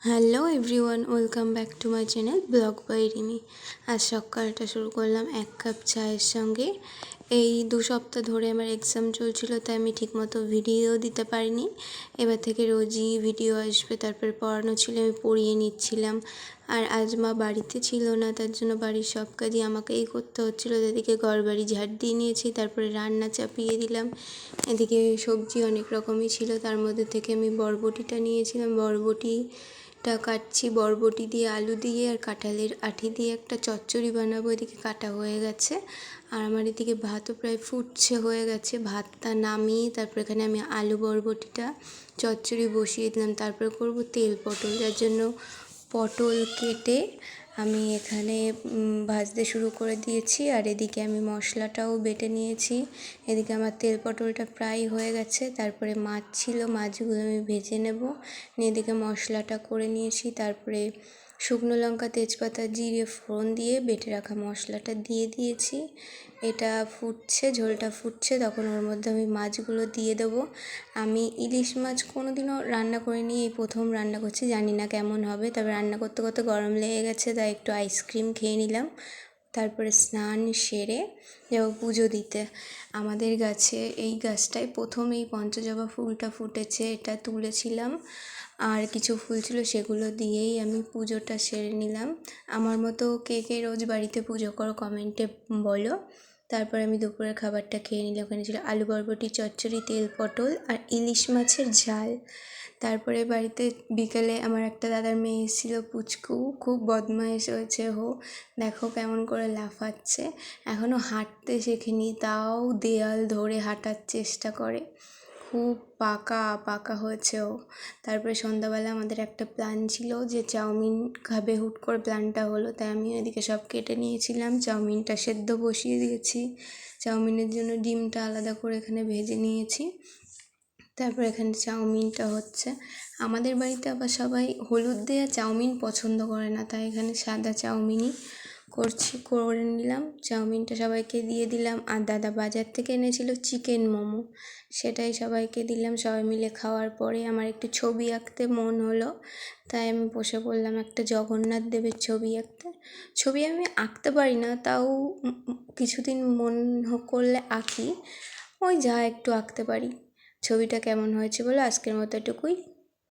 Hello everyone, welcome back to my channel blog by Rimi. আজ সকালটা শুরু করলাম এক কাপ চায়ের সঙ্গে। এই 2 সপ্তাহ ধরে আমার এক্সাম চলছিল, তাই আমি ঠিকমতো ভিডিও দিতে পারিনি। এবার থেকে রোজই ভিডিও আসবে। তারপরে পড়ানো ছিল, আমি পড়িয়ে নিচ্ছিলাম। আর আজ মা বাড়িতে ছিল না, তার জন্য বাড়ির সব কাজই আমাকেই করতে হচ্ছিলো। এদিকে ঘরবাড়ি ঝাড় দিয়ে নিয়েছি, তারপরে রান্না চাপিয়ে দিলাম। এদিকে সবজি অনেক রকমই ছিল, তার মধ্যে থেকে আমি বরবটিটা নিয়েছিলাম। বরবটিটা কাটছি, বরবটি দিয়ে আলু দিয়ে আর কাঁঠালের আঠি দিয়ে একটা চচ্চড়ি বানাবো। এদিকে কাটা হয়ে গেছে আর আমার এদিকে ভাতও প্রায় ফুটছে, হয়ে গেছে। ভাতটা নামিয়ে তারপর এখানে আমি আলু বরবটিটা চচ্চড়ি বসিয়ে দিলাম। তারপর করব তেল পটল, যার জন্য পটল কেটে আমি এখানে ভাজতে শুরু করে দিয়েছি। আর এদিকে আমি মশলাটাও বেটে নিয়েছি। এদিকে আমার তেল পটলটা প্রায় হয়ে গেছে। তারপরে মাছ ছিল, মাছগুলো আমি ভেজে নেব। এদিকে মশলাটা করে নিয়েছি। তারপরে শুকনো লঙ্কা, তেজপাতা, জিরে ফোড়ন দিয়ে বেটে রাখা মশলাটা দিয়ে দিয়েছি। এটা ফুটছে, ঝোলটা ফুটছে, তখন ওর মধ্যে আমি মাছগুলো দিয়ে দেবো। আমি ইলিশ মাছ কোনো দিনও রান্না করিনি, এই প্রথম রান্না করছি, জানি না কেমন হবে। তবে রান্না করতে করতে গরম লেগে গেছে, তাই একটু আইসক্রিম খেয়ে নিলাম। তারপরে স্নান সেরে যাবো পুজো দিতে। আমাদের গাছে, এই গাছটায় প্রথম এই পঞ্চজবা ফুলটা ফুটেছে, এটা তুলেছিলাম। আর কিছু ফুল ছিল, সেগুলো দিয়েই আমি পুজোটা সেরে নিলাম। আমার মতো কে কে রোজ বাড়িতে পুজো করো কমেন্টে বলো। তারপর আমি দুপুরের খাবারটা খেয়ে নিলাম। ওখানে ছিল আলু বরবটি চচ্চড়ি, তেল পটল আর ইলিশ মাছের ঝাল। তারপরে বাড়িতে বিকেলে আমার একটা দাদার মেয়ে এসেছিলো, পুচকু, খুব বদমাইশ হয়েছে। দেখো কেমন করে লাফাচ্ছে। এখনও হাঁটতে শেখেনি, তাও দেয়াল ধরে হাঁটার চেষ্টা করে। খুব পাকা হয়েছে ও। তারপরে সন্ধ্যাবেলা আমাদের একটা প্ল্যান ছিল যে চাউমিন খাবে, হুট করে প্ল্যানটা হলো, তাই আমি ওইদিকে সব কেটে নিয়েছিলাম। চাউমিনটা সেদ্ধ বসিয়ে দিয়েছি। চাউমিনের জন্য ডিমটা আলাদা করে এখানে ভেজে নিয়েছি। তারপর এখানে চাউমিনটা হচ্ছে। আমাদের বাড়িতে আবার সবাই হলুদ দেওয়া চাউমিন পছন্দ করে না, তাই এখানে সাদা চাউমিনই করে নিলাম। চাউমিনটা সবাইকে দিয়ে দিলাম। আর দাদা বাজার থেকে এনেছিল চিকেন মোমো, সেটাই সবাইকে দিলাম। সবাই মিলে খাওয়ার পরে আমার একটু ছবি আঁকতে মন হলো, তাই আমি বসে পড়লাম একটা জগন্নাথ দেবের ছবি আঁকতে। ছবি আমি আঁকতে পারি না, তাও কিছুদিন মন করলে আঁকি, ওই যা একটু আঁকতে পারি। ছবিটা কেমন হয়েছে বলো, আজকের মতো এটুকুই।